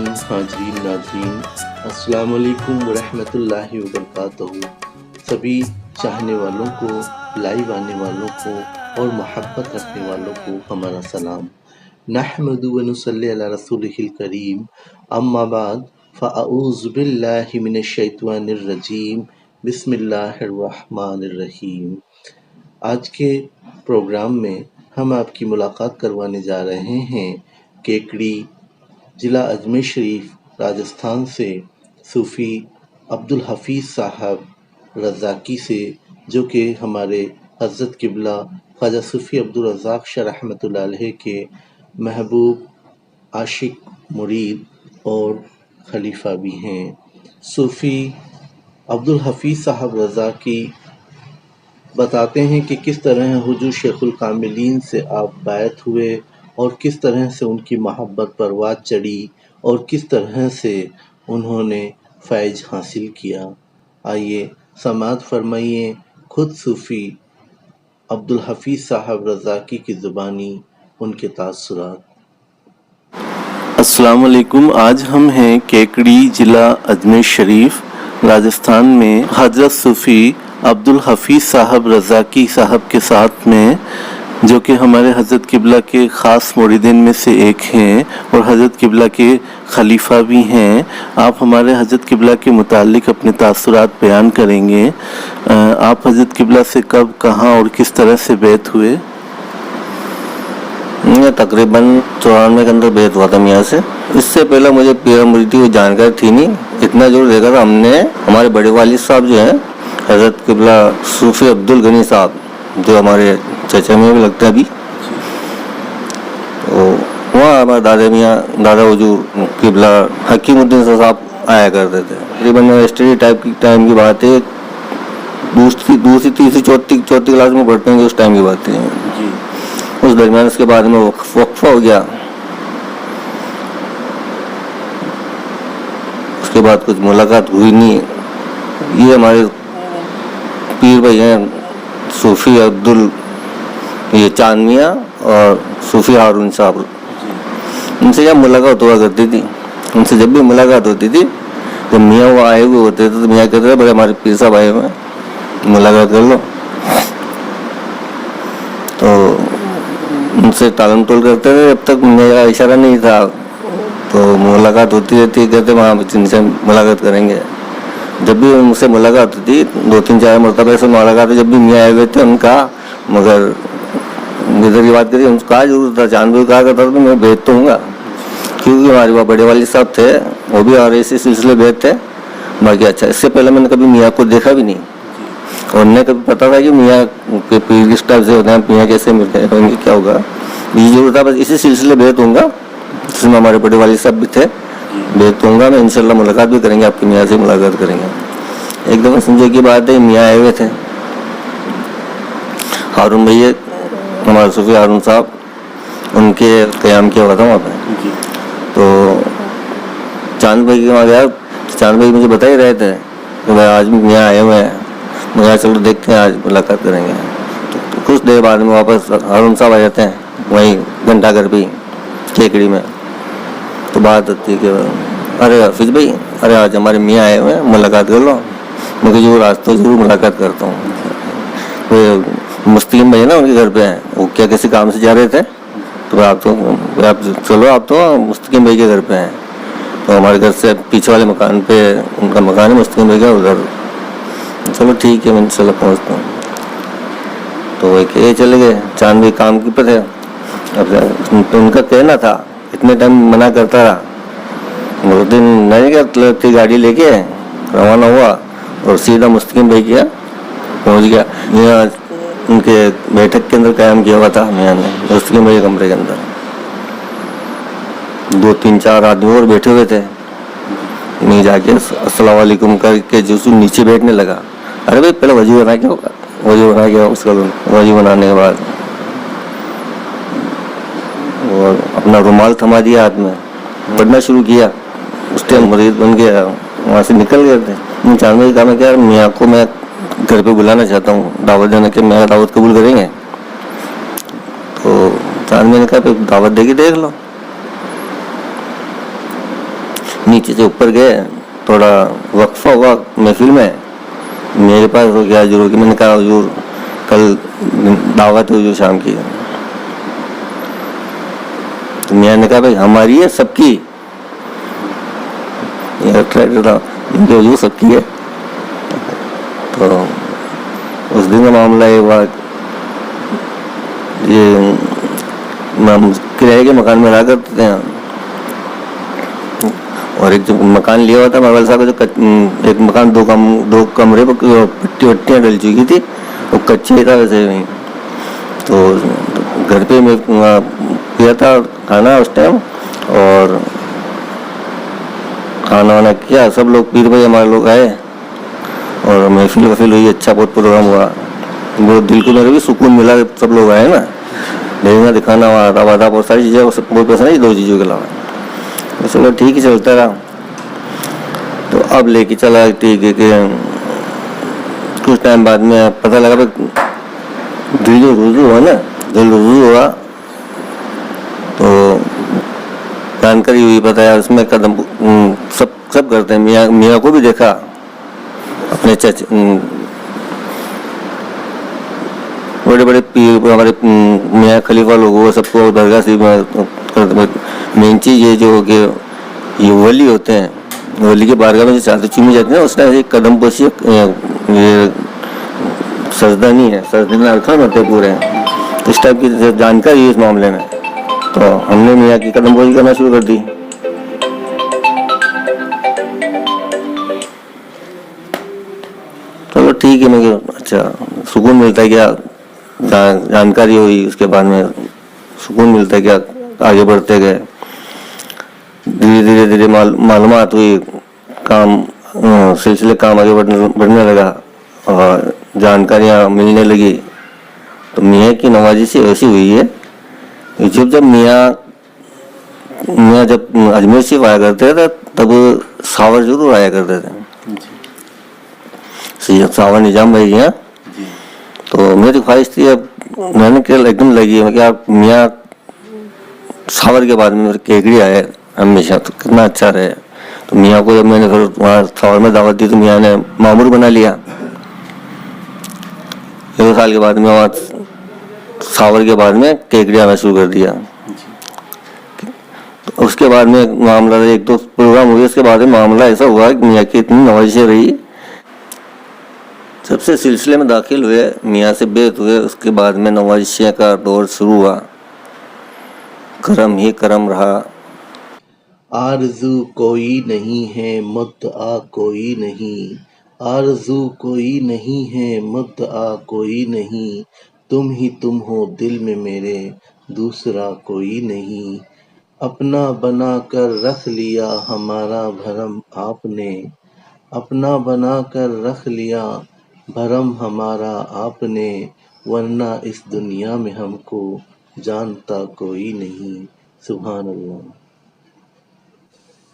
حاضرین ناظرین، السلام علیکم ورحمۃ اللہ وبرکاتہ۔ سبھی چاہنے والوں کو، لائیو آنے والوں کو اور محبت رکھنے والوں کو ہمارا سلام۔ نحمد و نصلی علی رسولہ الکریم، اما بعد فاعوذ باللہ من الشیطان الرجیم، بسم اللہ الرحمن الرحیم۔ آج کے پروگرام میں ہم آپ کی ملاقات کروانے جا رہے ہیں کیکڑی، ضلع اجمیر شریف، راجستھان سے صوفی عبدالحفیظ صاحب رزاقی سے، جو کہ ہمارے حضرت قبلہ خواجہ صوفی عبدالرزاق شاہ رحمۃ اللہ علیہ کے محبوب، عاشق، مرید اور خلیفہ بھی ہیں۔ صوفی عبدالحفیظ صاحب رزاقی بتاتے ہیں کہ کس طرح حضور شیخ الکاملین سے آپ بیعت ہوئے اور کس طرح سے ان کی محبت پرواز چڑھی اور کس طرح سے انہوں نے فیض حاصل کیا۔ آئیے سماعت فرمائیے خود صوفی عبدالحفیظ صاحب رزاقی کی زبانی ان کے تاثرات۔ السلام علیکم۔ آج ہم ہیں کیکڑی، ضلع اجمیر شریف، راجستھان میں حضرت صوفی عبدالحفیظ صاحب رزاقی صاحب کے ساتھ میں، جو کہ ہمارے حضرت قبلہ کے خاص مریدین میں سے ایک ہیں اور حضرت قبلہ کے خلیفہ بھی ہیں۔ آپ ہمارے حضرت قبلہ کے متعلق اپنے تاثرات بیان کریں گے۔ آپ حضرت قبلہ سے کب، کہاں اور کس طرح سے بیعت ہوئے؟ تقریباً 94 کے اندر بیعت ہوا تھا میاں سے۔ اس سے پہلے مجھے پیر مریدی کی جانکاری تھی نہیں، اتنا ضرور دیکھا تھا ہم نے، ہمارے بڑے والد صاحب جو ہیں حضرت قبلہ صوفی عبدالغنی صاحب، جو ہمارے چچا میں بھی لگتے ہیں ابھی، تو وہاں ہمارے دادا حضور قبلہ حکیم الدین صاحب آیا کرتے تھے۔ تقریباً اسٹڈی ٹائم کی بات ہے، دوسری تیسری چوتھی کلاس میں پڑھتے ہیں، اس ٹائم کی بات ہے جی۔ اس درمیان اس کے بعد میں وقفہ ہو گیا، اس کے بعد کچھ ملاقات ہوئی نہیں۔ یہ ہمارے پیر بھائی ہیں صوفی یہ چاند میاں اور صوفی ہارون صاحب، ان سے جب ملاقات ہوا کرتی تھی، ان سے جب بھی ملاقات ہوتی تھی تو میاں وہ آئے ہوئے ہوتے تھے تو میاں کہتے تھے بھائی ہمارے پیر صاحب آئے ہوئے ہیں، ملاقات کر لو۔ تو ان سے ٹالم ٹول کرتے تھے، جب تک میرا اشارہ نہیں تھا تو ملاقات ہوتی رہتی، کہتے وہاں ان سے ملاقات کریں گے۔ جب بھی ان سے ملاقات ہوتی، 2-3-4 مرتبہ سے ملاقات، جب بھی میاں آئے ہوئے تھے ان کا، مگر ادھر کی بات کری، ان کا ضرور تھا، چاند بھی کہا کرتا تھا میں بیعت تو ہوں گا، کیونکہ ہمارے وہاں بڑے والد صاحب تھے، وہ بھی اور اسی سلسلے بیعت تھے۔ باقی اچھا، اس سے پہلے میں نے کبھی میاں کو دیکھا بھی نہیں، اور انہیں کبھی پتا تھا کہ میاں کے پیر کس ٹائپ سے ہوتے ہیں، میاں کیسے ملتے ہیں، کیا ہوگا، یہ ضرور تھا، بس اسی سلسلے بیعت ہوں گا، جس میں ہمارے بڑے والد صاحب بھی تھے، بیعت ہوں گا میں، انشاءاللہ ملاقات بھی کریں گے، آپ کی میاں سے ملاقات کریں گے۔ ایک دفعہ سمجھے کی بات ہے، میاں آئے ہوئے تھے، ہارون بھائی ہمارے صوفی ہارون صاحب، ان کے قیام کیا ہوا تھا وہاں پہ، تو چاند بھائی کے وہاں گیا، چاند بھائی مجھے بتا ہی رہے تھے کہ بھائی آج میاں آئے ہوئے ہیں، مگر چلو دیکھتے ہیں، آج ملاقات کریں گے۔ تو کچھ دیر بعد میں واپس ہارون صاحب آ جاتے ہیں، وہیں گھنٹہ گھر بھی کیکڑی میں، تو بات ہوتی ہے کہ ارے حافظ بھائی، ارے آج ہمارے میاں آئے ہوئے ہیں، ملاقات کر لو۔ مجھے ضرور آج تو ضرور ملاقات کرتا ہوں۔ مستقیم بھائی نا ان کے گھر پہ ہیں، وہ کیا کسی کام سے جا رہے تھے، تو آپ چلو، آپ تو مستقیم بھائی کے گھر پہ ہیں، تو ہمارے گھر سے پیچھے والے مکان پہ ان کا مکان ہے مستقیم بھائی کا، ادھر چلو ٹھیک ہے، میں انشاءاللہ پہنچتا ہوں۔ تو وہ کہ چلے گئے، چاند بھائی کام کی پہ تھے، اب ان کا کہنا تھا، اتنے ٹائم منع کرتا رہا، اس دن نہیں کہ گاڑی لے کے روانہ ہوا اور سیدھا مستقیم بھائی کیا پہنچ گیا۔ یہاں ان کے بیٹھک کے اندر قیام کیا ہوا تھا میاں نے، مستقیم بھائی کمرے کے اندر 2-3-4 آدمی اور بیٹھے ہوئے تھے، نہیں جا کے السلام علیکم کر کے جو نیچے بیٹھنے لگا۔ ارے بھائی پہلے وضو بنا کے ہوگا، وضو بنا کے، اس کا وضو بنانے کے بعد اور اپنا رومال تھما دیا ہاتھ میں، پڑھنا شروع کیا۔ اس ٹائم مرید بن گیا، وہاں سے نکل گئے تھے۔ چاند بھائی کہا میں کہ میاں کو میں گھر پہ بلانا چاہتا ہوں، دعوت دینے کے، میرا دعوت قبول کریں گے؟ تو چاند بھائی نے کہا دعوت دے کے دیکھ لو۔ نیچے سے اوپر گئے, تھوڑا وقفہ ہوا محفل میں, میرے پاس ہو گیا حضور کی. میں نے کہا حضور کل دعوت ہے حضور شام کی. تو میاں نے کہا بھائی ہماری ہے سب کی؟ حضور سب کی ہے. تو اس دن کا معاملہ یہ ہوا, یہ کرائے کے مکان میں رہا کرتے ہیں, اور ایک جو مکان لیا ہوا تھا موبائل صاحب کا, جو ایک مکان دو کمرے پر پٹیاں ڈل چکی تھی, وہ کچے تھا ویسے نہیں. تو گھر پہ میں کیا تھا کھانا اس ٹائم, اور کھانا وانا کیا, سب لوگ پیر بھائی ہمارے لوگ آئے, اور محفل وفل ہوئی, اچھا بہت پروگرام ہوا. بہت دل کو میرے بھی سکون ملا, سب لوگ آئے نا, دیکھنا دکھانا ہوا, آداب اور ساری چیزیں بہت پسند ہے, 2 چیزوں کے علاوہ. چلو ٹھیک ہے, چلتا رہا. تو اب لے کے چلا, ٹھیک ہے کہ کچھ ٹائم بعد میں پتہ لگا بھائی دل جو رجوع ہوا نا, دل رجوع ہوا تو جانکاری ہوئی, پتہ ہے اس میں قدم سب کرتے ہیں. میاں کو بھی دیکھا, اپنے بڑے بڑے پیر ہمارے میاں خلیفہ لوگ, وہ سب کو درگاہ سے. مین چیز یہ جو ہو کہ یہ ولی ہوتے ہیں, ولی کے بارگاہ میں جو چادر چومی جاتی ہے نا, اس طرح ایک قدم پوشی, یہ سجدہ نہیں ہے, سجدے میں ارکان ہوتے پورے, اس ٹائپ کی جانکاری ہے اس معاملے میں. تو ہم نے میاں کی قدم پوشی کرنا شروع کر دی. چلو ٹھیک ہے, میں اچھا سکون ملتا ہے کیا, جانکاری ہوئی, اس کے بعد میں سکون ملتا ہے کیا, آگے بڑھتے گئے. دھیرے معلومات ہوئی, سلسلے کام آگے بڑھنے لگا, اور جانکاریاں ملنے لگی. تو میاں کی نوازی سے ایسی ہوئی ہے, جب میاں جب اجمیر سے آیا کرتے تھے تب ساور ضرور آیا کرتے تھے, سید ساور نظام بھائی جی. تو میری خواہش تھی, اب میں نے ایک دم لگی ہے کہ آپ میاں ساور کے بعد میں کیکڑی آئے ہمیشہ, تو کتنا اچھا رہے. تو میاں کو جب میں نے پھر وہاں ساور میں دعوت دی تو میاں نے مامور بنا لیا. 1 سال کے بعد میں وہاں ساور کے بعد میں کیکڑی آنا شروع کر دیا. تو اس کے بعد میں معاملہ 1-2 پروگرام ہوئے, اس کے بعد میں معاملہ ایسا ہوا کہ میاں کی اتنی نوازشیں رہی. جب سے سلسلے میں داخل ہوئے, میاں سے بیعت ہوئے, اس کے بعد میں نوازشیں کا دور شروع ہوا, کرم ہی کرم رہا. آرزو کوئی نہیں ہے مدعا کوئی نہیں, آرزو کوئی نہیں ہے مدعا کوئی نہیں, تم ہی تم ہو دل میں میرے دوسرا کوئی نہیں. اپنا بنا کر رکھ لیا ہمارا بھرم آپ نے, اپنا بنا کر رکھ لیا بھرم ہمارا آپ نے, ورنہ اس دنیا میں ہم کو جانتا کوئی نہیں. سبحان اللہ.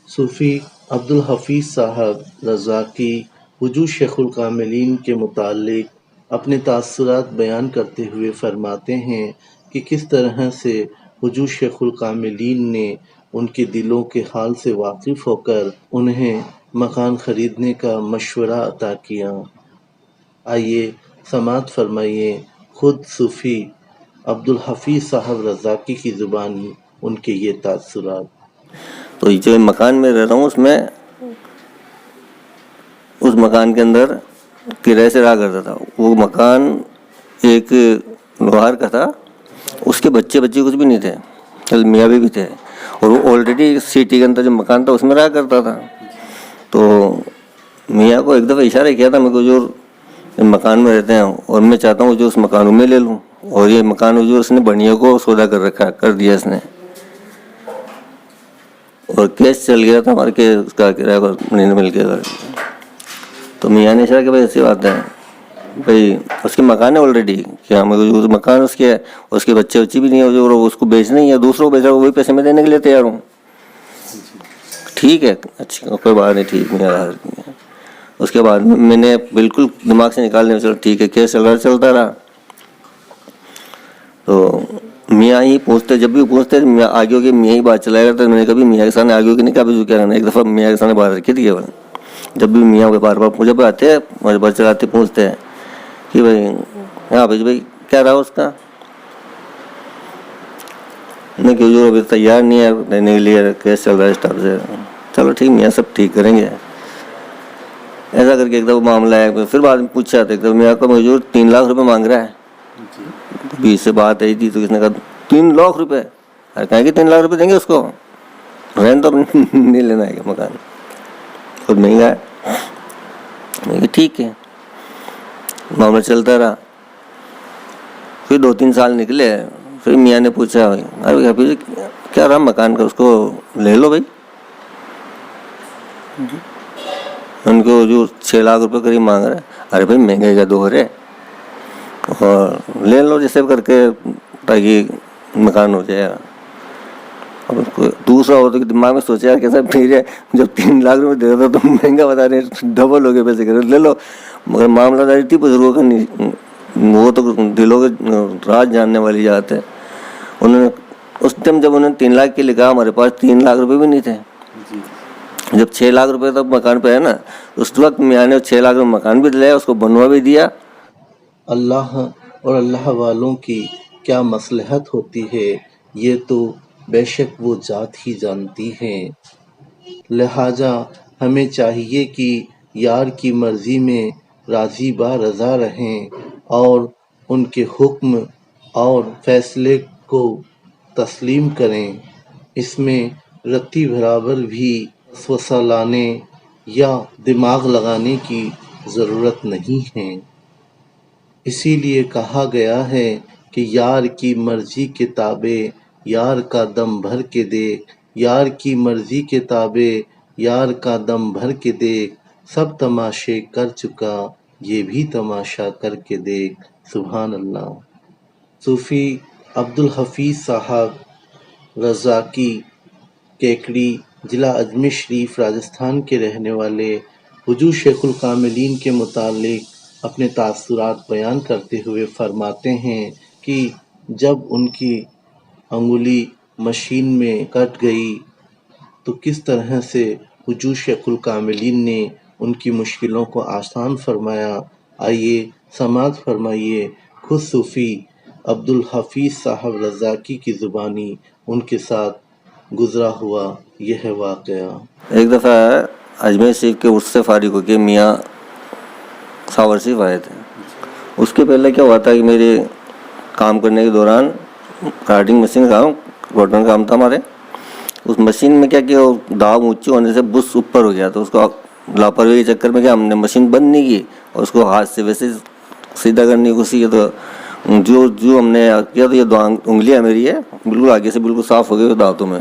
صوفی عبدالحفیظ صاحب رضاکی وجود شیخ الکاملین کے متعلق اپنے تاثرات بیان کرتے ہوئے فرماتے ہیں کہ کس طرح سے وجود شیخ الکاملین نے ان کے دلوں کے حال سے واقف ہو کر انہیں مکان خریدنے کا مشورہ عطا کیا. آئیے سماعت فرمائیے خود صوفی عبدالحفیظ صاحب رضاکی کی زبانی ان کے یہ تاثرات. تو جو مکان میں رہ رہا ہوں, اس مکان کے اندر کرائے سے رہا کرتا تھا. وہ مکان ایک لوہار کا تھا, اس کے بچے کچھ بھی نہیں تھے, میاں بھی تھے, اور وہ آلریڈی سٹی کے اندر جو مکان تھا اس میں رہا کرتا تھا. تو میاں کو ایک دفعہ اشارہ کیا تھا, میں کو جو مکان میں رہتے ہیں اور میں چاہتا ہوں جو اس مکان میں لے لوں, اور یہ مکان جو اس نے بڑھیا کو سودا کر دیا اس نے, اور کیس چل گیا تھا ہمارے کے اس کا کرایہ کو نہیں مل کے. تو میاں نے اشارہ کہ بھائی ایسی بات ہے بھائی, اس کے مکان ہے آلریڈی, کیا مکان اس کے بچے بھی نہیں ہے, جو اس کو بیچنا ہی ہے, دوسروں کو بیچ رہا, وہی پیسے میں دینے کے لیے تیار ہوں. ٹھیک ہے, اچھا کوئی بات نہیں, ٹھیک نہیں. اس کے بعد میں نے بالکل دماغ سے نکال دیا, چلو ٹھیک ہے, کیس چلتا رہا. تو میاں ہی پوچھتے، جب بھی پوچھتے میاں آگے ہو کے میاں ہی بات چلایا کرتے. میں نے کبھی میاں کے سامنے آگے ہو کے نہیں کہا جو کیا کرنا. ایک دفعہ میاں کے سامنے بات رکھی تھی کیول. جب بھی میاں کو بار بار مجھے آتے ہیں مجھے بات چلاتے پوچھتے ہیں کہ بھائی ہاں بھائی کیا رہا اس کا. نہیں کہ جو ابھی تیار نہیں ہے لینے کے لیے، کیس چل رہا ہے اسٹاف سے. چلو ٹھیک میاں سب ٹھیک کریں گے. ایسا کر کے ایک دفعہ معاملہ ہے. پھر بعد میں پوچھا تھا ایک دفعہ میاں کو مجبور 3 لاکھ روپے مانگ رہا ہے. ابھی اس سے بات آئی تھی تو کس نے کہا 3 لاکھ روپے. کہیں کہ 3 لاکھ روپے دیں گے اس کو، رہن تو نہیں لینا ہے مکان، خود مہنگا ہے. میں کہ ٹھیک ہے. معاملہ چلتا رہا. پھر 2-3 سال نکلے. پھر میاں نے پوچھا ارے حفیظ کیا رہا مکان کا، اس کو لے لو بھائی. ان کو جو 6 لاکھ روپے قریب مانگ رہے. ارے بھائی مہنگائی کا دور ہے اور لے لو جیسے کر کے تاکہ مکان ہو جائے. اب اس کو دوسرا ہو تو دماغ میں سوچا کیسا پھر ہے جب 3 لاکھ روپے دے رہا تو مہنگا بتا رہے ڈبل ہو گئے پیسے کرے لے لو. مگر معاملہ داری تھی بزرگوں کا نہیں، وہ تو دلوں کے راز جاننے والی بات ہے. انہوں نے اس ٹائم جب انہوں نے 3 لاکھ کے لیے کہا ہمارے پاس 3 لاکھ روپے بھی نہیں تھے. جب 6 لاکھ روپے تک مکان پہ ہے نا اس وقت میاں نے 6 لاکھ روپے مکان بھی دلایا، اس کو بنوا بھی دیا. اللہ اور اللہ والوں کی کیا مصلحت ہوتی ہے یہ تو بے شک وہ ذات ہی جانتی ہیں. لہٰذا ہمیں چاہیے کہ یار کی مرضی میں راضی با رضا رہیں اور ان کے حکم اور فیصلے کو تسلیم کریں. اس میں رتی برابر بھی وسوسہ لانے یا دماغ لگانے کی ضرورت نہیں ہے. اسی لیے کہا گیا ہے کہ یار کی مرضی کے تابع یار کا دم بھر کے دیکھ، یار کی مرضی کے تابع یار کا دم بھر کے دیکھ. سب تماشے کر چکا یہ بھی تماشا کر کے دیکھ. سبحان اللہ. صوفی عبدالحفیظ صاحب رضاکی کیکڑی ضلع اجمیر شریف راجستھان کے رہنے والے حضور شیخ الکاملین کے متعلق اپنے تاثرات بیان کرتے ہوئے فرماتے ہیں کہ جب ان کی انگلی مشین میں کٹ گئی تو کس طرح سے حضور شیخ الکاملین نے ان کی مشکلوں کو آسان فرمایا. آئیے سماعت فرمائیے خود صوفی عبدالحفیظ صاحب رضاکی کی زبانی ان کے ساتھ گزرا ہوا یہ واقعہ. ایک دفعہ اجمیر شریف کے اس سے فارغ ہو کے میاں ساور شریف آئے تھے. اس کے پہلے کیا ہوا تھا کہ میرے کام کرنے کے دوران کارٹنگ مشین کا روٹن کام تھا ہمارے. اس مشین میں کیا کہ داغ اونچی ہونے سے بس اوپر ہو گیا. تو اس کو لاپرواہی کے چکر میں کیا ہم نے مشین بند نہیں کی اور اس کو ہاتھ سے ویسے سیدھا کرنے کی کوشش کی. تو جو ہم نے کیا تو یہ 2 انگلیاں میری ہے بالکل آگے سے بالکل صاف ہو گئی دانتوں میں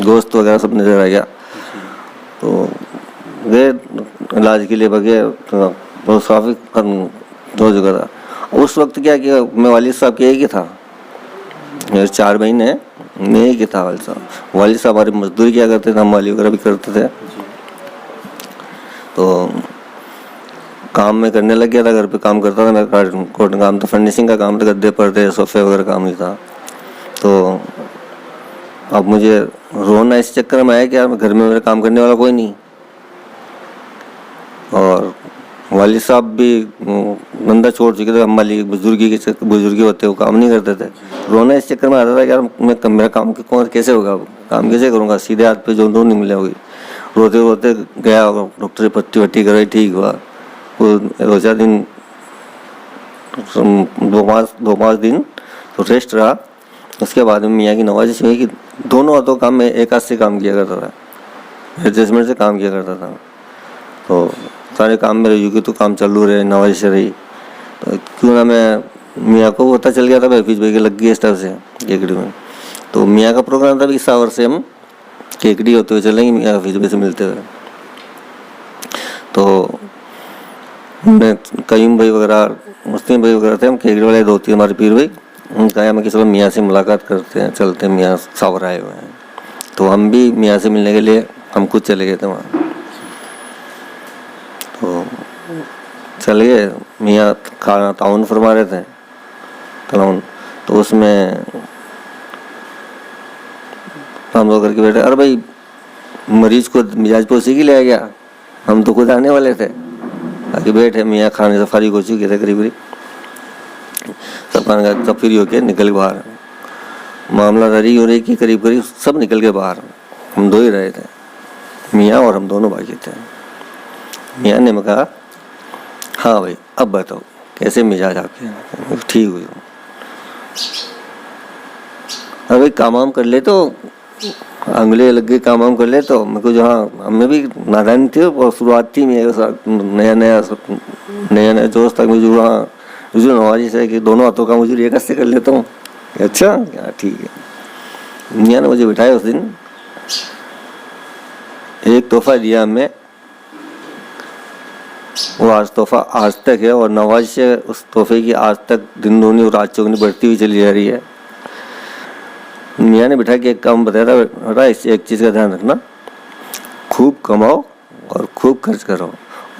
گوشت وغیرہ سب نظر آ گیا. تو گئے علاج کے لیے بغیر بہت صافی ہو چکا تھا. اس وقت کیا کہ میں والد صاحب کے ایک ہی تھا، میرے 4 مہینے میں ایک ہی تھا والد صاحب. والد صاحب ہماری مزدوری کیا کرتے تھے، ہم والی وغیرہ بھی کرتے تھے. تو کام میں کرنے لگ گیا تھا، گھر پہ کام کرتا تھا. میرا کارٹن کام تھا، فرنیشنگ کا کام تھا، گدے پردے صوفے وغیرہ کام نہیں تھا. تو اب مجھے رونا اس چکر میں آیا کہ یار گھر میں میرا کام کرنے والا کوئی نہیں اور والد صاحب بھی بندہ چھوڑ چکے تھے. ہم والی بزرگی ہوتے وہ کام نہیں کرتے تھے. رونا اس چکر میں آتا تھا کہ یار میرا کام کیسے ہوگا، کام کیسے کروں گا، سیدھے ہاتھ پہ جو نہیں ملے ہوگی. روتے روتے گیا ڈاکٹر پٹی وٹی کرائی، ٹھیک ہوا. 2-4 دن 2-5 دن تو ریسٹ رہا. اس کے بعد میں میاں کی نوازش ہوئی کہ دونوں ہاتھوں کام میں ایک ہاتھ سے کام کیا کرتا تھا، ایڈجسٹمنٹ سے کام کیا کرتا تھا. تو سارے کام میرے یوں کہ تو کام چالو رہے، نوازش رہی. تو کیوں نہ میں میاں کو پتہ چل گیا تھا حفیظ بھائی کے لگ گئی اس طرح سے کیکڑی میں. تو میاں کا پروگرام تھا کہ ساور سے ہم کیکڑی ہوتے ہوئے چلیں گے میاں حفیظ بھائی سے ملتے ہوئے. تو ہم نے قیوم بھائی وغیرہ مسلم بھائی وغیرہ تھے، ہم کیکڑی والے 2 ہمارے پیر بھائی کہا ہمیں کسی میاں سے ملاقات کرتے ہیں، چلتے ہیں، میاں ساور آئے ہوئے ہیں. تو ہم بھی میاں سے ملنے کے لیے ہم خود چلے گئے تھے وہاں. تو چل گئے. میاں کھانا تعاون فرما رہے تھے تعاون. تو اس میں ہم لوگ کر کے بیٹھے. ارے بھائی مریض کو مزاج پوسی کی لے گیا, ہم تو خود آنے والے تھے. آگے بیٹھے, میاں کھانے سے فارغ ہو چکے تھے قریب سب کھانے کا, سب فری ہو کے نکل باہر. معاملہ داری ہو رہی کہ قریب سب نکل کے باہر. ہم دو ہی رہے تھے, میاں اور ہم دونوں باقی تھے. میاں نے کہا ہاں بھائی اب بتاؤ کیسے مزاج آپ کے؟ ٹھیک ہوئی. ارے بھائی کام وام کر لے تو انگلے لگ گئے, کام وام کر لے تو. میرے کو جو ہاں ہمیں بھی نادانی تھی اور شروعات تھی میرے ساتھ, نیا دوست تھا مجھے. وہاں مجھے نوازش ہے کہ دونوں ہاتھوں کا مجھے ایک ہاتھ سے کر لیتا ہوں. اچھا کیا ٹھیک ہے. میاں نے مجھے بٹھایا اس دن, ایک تحفہ دیا ہمیں, وہ آج تحفہ آج تک ہے, اور نوازش ہے اس تحفے کی آج تک دن دونی اور رات چوگنی بڑھتی ہوئی چلی جا رہی ہے. میاں نے بٹھا کے ایک کام بتایا تھا, بیٹا اس ایک چیز کا دھیان رکھنا, خوب کماؤ اور خوب خرچ کرو.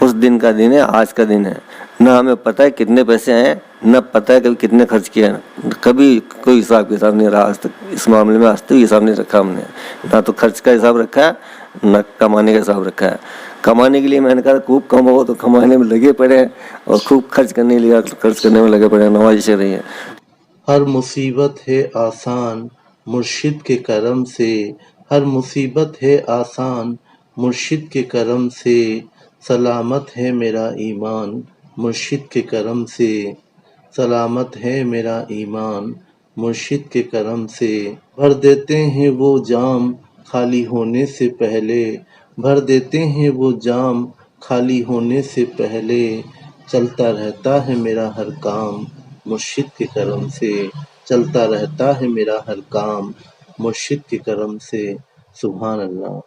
اس دن کا دن ہے, آج کا دن ہے. نہ ہمیں پتہ ہے کتنے پیسے ہیں, نہ پتہ ہے کبھی کتنے خرچ کیے ہیں. کبھی کوئی حساب کتاب نہیں رہا آج تک اس معاملے میں. آج تک حساب نہیں رکھا ہم نے, نہ تو خرچ کا حساب رکھا ہے نہ کمانے کا حساب رکھا ہے. کمانے کے لیے میں نے کہا خوب کماؤ, تو کمانے میں لگے پڑے, اور خوب خرچ کرنے میں لگے پڑے. نوازشیں رہی ہیں. ہر مصیبت ہے آسان مرشد کے کرم سے, ہر مصیبت ہے آسان مرشد کے کرم سے. سلامت ہے میرا ایمان مرشد کے کرم سے, سلامت ہے میرا ایمان مرشد کے کرم سے. بھر دیتے ہیں وہ جام خالی ہونے سے پہلے, بھر دیتے ہیں وہ جام خالی ہونے سے پہلے. چلتا رہتا ہے میرا ہر کام مرشد کے کرم سے, چلتا رہتا ہے میرا ہر کام مرشد کے کرم سے. سبحان اللہ.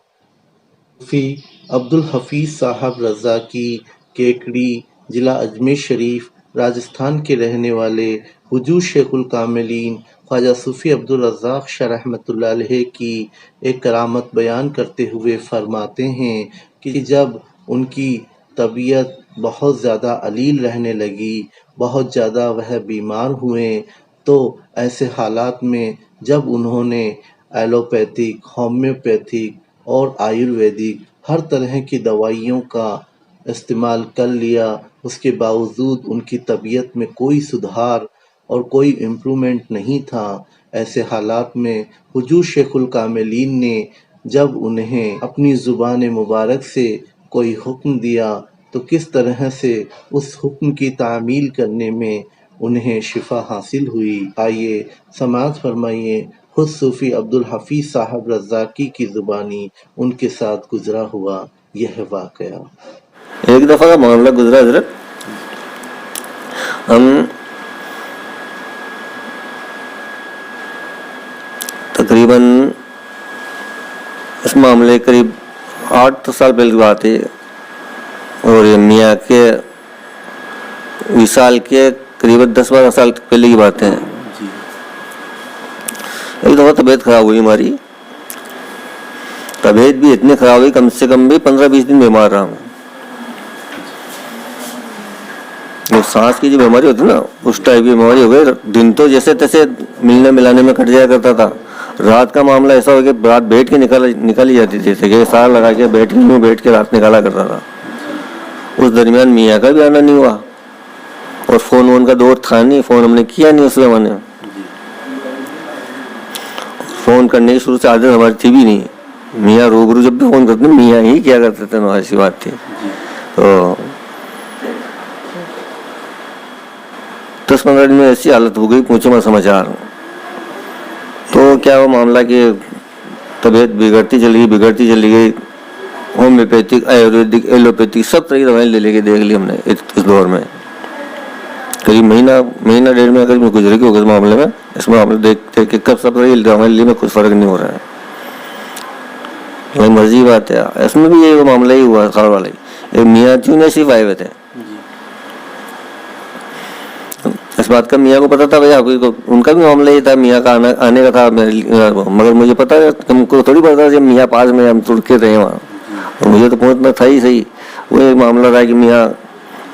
صوفی عبدالحفیظ صاحب رضاکی کیکڑی, ضلع اجمیر شریف, راجستھان کے رہنے والے حضور شیخ الکاملین خواجہ صوفی عبدالرزاق شاہ رحمۃ اللہ علیہ کی ایک کرامت بیان کرتے ہوئے فرماتے ہیں کہ جب ان کی طبیعت بہت زیادہ علیل رہنے لگی, بہت زیادہ وہ بیمار ہوئے, تو ایسے حالات میں جب انہوں نے ایلوپیتھک, ہومیوپیتھک اور آیورویدک ہر طرح کی دوائیوں کا استعمال کر لیا, اس کے باوجود ان کی طبیعت میں کوئی سدھار اور کوئی امپرومنٹ نہیں تھا. ایسے حالات میں حضور شیخ الکاملین نے جب انہیں اپنی زبان مبارک سے کوئی حکم دیا تو کس طرح سے اس حکم کی تعمیل کرنے میں انہیں شفا حاصل ہوئی. آئیے سماعت فرمائیے خود صوفی عبدالحفیظ صاحب رضاکی کی زبانی ان کے ساتھ گزرا ہوا یہ واقعہ. ایک دفعہ کا معاملہ گزرا حضرت. ہم تقریباً اس معاملے قریب 8 سال پہلے کی بات ہے, اور یہ میاں کے وصال کے قریب 10-12 سال پہلے کی بات ہے. ایک دفعہ طبیعت خراب ہوئی ہماری. طبیعت بھی اتنی خراب ہوئی, کم سے کم بھی 15-20 دن بیمار رہا ہوں. وہ سانس کی جو بیماری ہوتی ہے نا, اس ٹائپ کی بیماری ہو گئی. دن تو جیسے تیسے ملنے ملانے میں کٹ جایا کرتا تھا, رات کا معاملہ ایسا ہو کہ رات بیٹھ کے نکالی جاتی تھی, جیسے کہ سارا لگا کے بیٹھ کے رات نکالا کرتا تھا. اس درمیان میاں کا بھی آنا نہیں ہوا, اور فون وون کا دور تھا نہیں, فون ہم نے کیا نہیں اس زمانے میں. فون کرنے کی شروع سے عادت ہماری تھی بھی نہیں. میاں روبرو جب بھی فون کرتے میاں ہی کیا کرتے تھے, ایسی بات تھی. تو 10-15 دن میں ایسی حالت ہو گئی, پوچھو میں سماچار. تو کیا وہ معاملہ کہ طبیعت بگڑتی چلی گئی. ہومیوپیتھک, آیورویدک, ایلوپیتھک سب طرح کی دوائیں لے کے دیکھ لی ہم نے اس دور میں. قریب مہینہ ڈیڑھ مہینہ قریب گزرے گی ہوگا اس معاملے میں. اس معاملے دیکھ کے کب سب طرح کی دوائیں لی میں کچھ فرق نہیں ہو رہا ہے. مرضی بات ہے, اس میں بھی یہ معاملہ ہی ہوا خبر والا ہی. میاں چونے صرف آئے ہوئے تھے. اس بات کا میاں کو پتا تھا, بھائی ان کا بھی معاملہ یہ تھا, میاں کا آنے کا تھا, مگر مجھے پتا ہے تم کو تھوڑی پتا تھا جب میاں پاس میں ہم ترکے رہے وہاں, اور مجھے تو پہنچنا تھا ہی صحیح. وہ ایک معاملہ تھا کہ میاں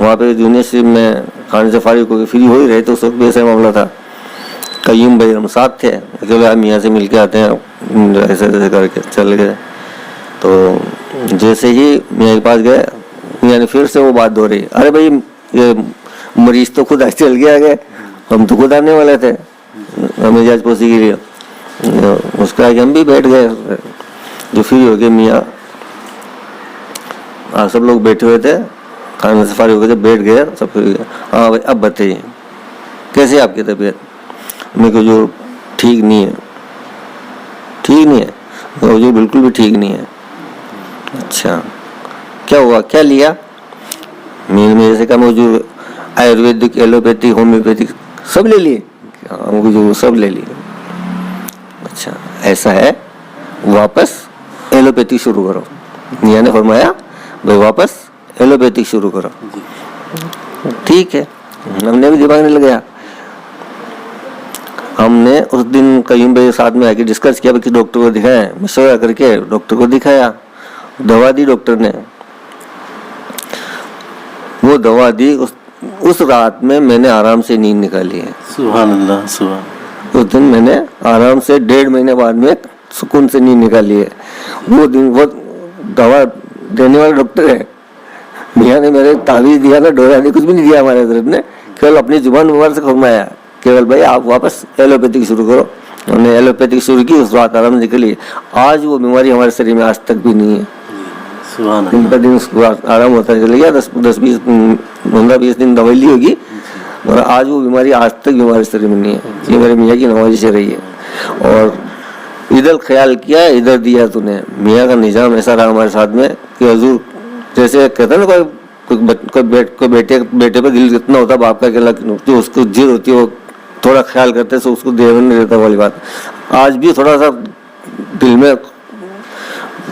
وہاں پہ یونیورسٹی میں کھانے سے فارغ ہو کے فری ہو ہی رہے تھے, اس وقت بھی ایسا معاملہ تھا. قیوم بھائی ہم ساتھ تھے کہ بھائی میاں سے مل کے آتے ہیں، ایسے ایسے کر کے چل گئے. تو جیسے ہی میاں کے پاس گئے، میاں نے پھر سے وہ بات دہرائی، ارے بھائی یہ مریض تو خود چل گیا آگے، ہم تو خود آنے والے تھے ہمیں جاج پوسی کے لیے. اس کا ہم بھی بیٹھ گئے. جو فری ہو گئے میاں، سب لوگ بیٹھے ہوئے تھے، کھانے سے فارغ ہو گئے، بیٹھ گئے سب. ہاں بھائی اب بتائیے کیسے آپ کی طبیعت؟ میں کو جو ٹھیک نہیں ہے، ٹھیک نہیں ہے، جو بالکل بھی ٹھیک نہیں ہے. اچھا کیا ہوا، کیا لیا؟ میرے سے کہا جو آیورویدک، ایلوپیتھک، ہومیوپیتھک سب لے لیے. ہم کو جو سب لے لیے. اچھا ایسا ہے، واپس ایلوپیتھک شروع کرو. میاں نے فرمایا بھائی واپس ایلوپیتھک شروع کرو. ٹھیک ہے، ہم نے بھی دماغ نہیں لگایا. ہم نے اس دن قیوم بھائی ساتھ میں آ کے ڈسکس کیا کہ ڈاکٹر کو دکھائیں، مشورہ کر کے ڈاکٹر کو دکھایا. دوا دی ڈاکٹر نے، وہ دوا دی. اس رات میں نے آرام سے نیند نکالی ہے. سبحان اللہ، سبحان. اس دن میں نے آرام سے 1.5 مہینے بعد میں سکون سے نیند نکالی ہے. وہ دن وہ دوا دینے والا ڈاکٹر ہے. میاں نے میرے تعویذ دیا نا، ڈورا نے کچھ بھی نہیں دیا ہمارے حضرت نے، کیول اپنی زبان مبارک سے فرمایا کیول بھائی آپ واپس ایلوپیتھک شروع کرو. ہم نے ایلوپیتھک شروع کی، اس رات آرام نکلی. آج وہ بیماری ہمارے شریر میں آج تک بھی نہیں ہے. دن پر دن آرام ہوتا چلے گیا. 15-20 دن دوائی لی ہوگی، اور آج وہ بیماری آج تک بھی ہمارے شریر میں نہیں ہے. یہ میرے میاں کی نمازی سے رہی ہے. اور ادھر خیال کیا ادھر دیا تو نے. میاں کا نظام ایسا رہا ہمارے ساتھ میں کہ حضور جیسے کہتا ہے نا کوئی بیٹے پہ دل اتنا ہوتا باپ کا کہ جو اس کو جد ہوتی ہے وہ تھوڑا خیال کرتے سو اس کو دیر نہیں رہتا والی بات. آج بھی تھوڑا سا دل میں،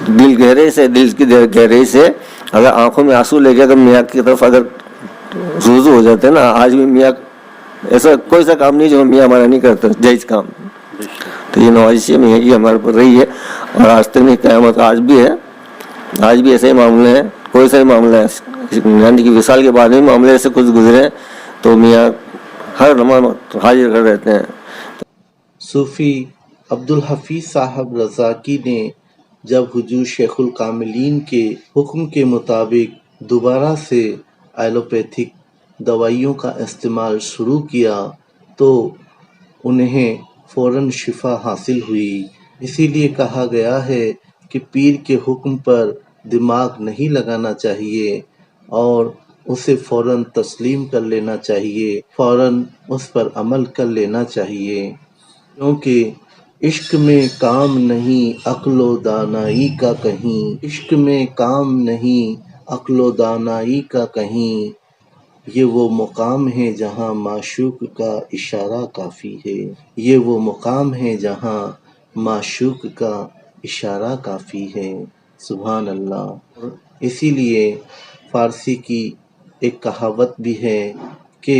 دل کی گہرائی سے اگر آنکھوں میں آنسو لے کے اگر میاں کی طرف اگر رجوع ہو جاتے ہیں نا، آج بھی میاں ایسا کوئی سا کام نہیں جو میاں ہمارا نہیں کرتا جائز کام. تو یہ نوازش میاں کی ہمارے پر رہی ہے، اور آج تک نہیں قیامت آج بھی ہے. آج بھی ایسے ہی معاملے ہیں، کوئی سا ہی معاملہ ہے. میاں کی وصال کے بعد میں معاملے ایسے کچھ گزرے تو میاں ہر نماز حاضر کر رہتے ہیں. صوفی عبدالحفیظ صاحب رضاکی نے جب حضور شیخ الکاملین کے حکم کے مطابق دوبارہ سے ایلوپیتھک دوائیوں کا استعمال شروع کیا تو انہیں فوراً شفا حاصل ہوئی. اسی لیے کہا گیا ہے کہ پیر کے حکم پر دماغ نہیں لگانا چاہیے اور اسے فوراً تسلیم کر لینا چاہیے، فوراً اس پر عمل کر لینا چاہیے. کیونکہ عشق میں کام نہیں عقل و دانائی کا کہیں، عشق میں کام نہیں عقل و دانائی کا کہیں، یہ وہ مقام ہے جہاں معشوق کا اشارہ کافی ہے، یہ وہ مقام ہے جہاں معشوق کا اشارہ کافی ہے. سبحان اللہ. اسی لیے فارسی کی ایک کہاوت بھی ہے کہ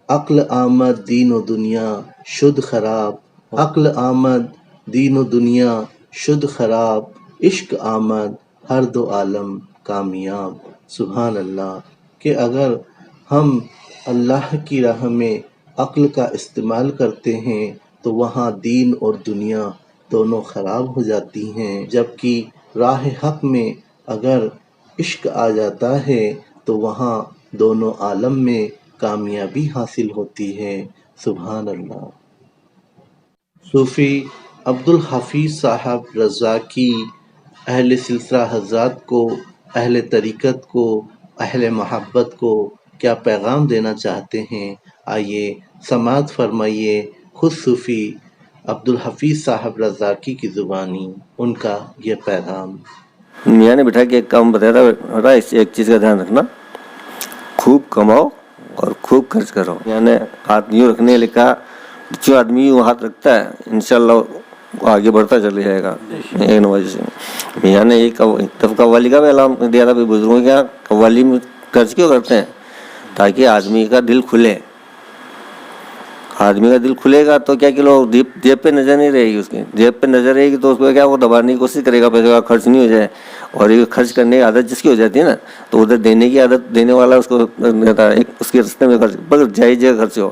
عقل آمد دین و دنیا شد خراب، عقل آمد دین و دنیا شد خراب، عشق آمد ہر دو عالم کامیاب. سبحان اللہ. کہ اگر ہم اللہ کی راہ میں عقل کا استعمال کرتے ہیں تو وہاں دین اور دنیا دونوں خراب ہو جاتی ہیں، جبکہ راہ حق میں اگر عشق آ جاتا ہے تو وہاں دونوں عالم میں کامیابی حاصل ہوتی ہے. سبحان اللہ. صوفی عبدالحفیظ صاحب رضاکی اہل سلسلہ حضرات کو، اہل طریقت کو، اہل محبت کو کیا پیغام دینا چاہتے ہیں؟ آئیے سماعت فرمائیے خود صوفی عبدالحفیظ صاحب رضاکی کی زبانی ان کا یہ پیغام. میاں نے بٹھا کے ایک کام بتایا تھا، اس ایک چیز کا دھیان رکھنا، خوب کماؤ اور خوب خرچ کرو. میاں نے ہاتھ یوں رکھنے لکھا، جو آدمی یوں ہاتھ رکھتا ہے انشاءاللہ آگے بڑھتا چلے جائے گا. ایک نوازش سے میاں نے ایک دفعہ قوالی کا بھی اعلان دیا تھا. بزرگوں کے قوالی میں خرچ کیوں کرتے ہیں؟ تاکہ آدمی کا دل کھلے. آدمی کا دل کھلے گا تو کیا کہ لوگ جیب پہ نظر نہیں رہے گی، اس کی جیب پہ نظر رہے گی تو اس کو کیا وہ دبانے کی کوشش کرے گا، پیسے کا خرچ نہیں ہو جائے. اور یہ خرچ کرنے کی عادت جس کی ہو جاتی ہے نا تو ادھر دینے کی عادت دینے والا اس کو رہتا ہے، اس کے رستے میں خرچ پر جائز خرچ ہو.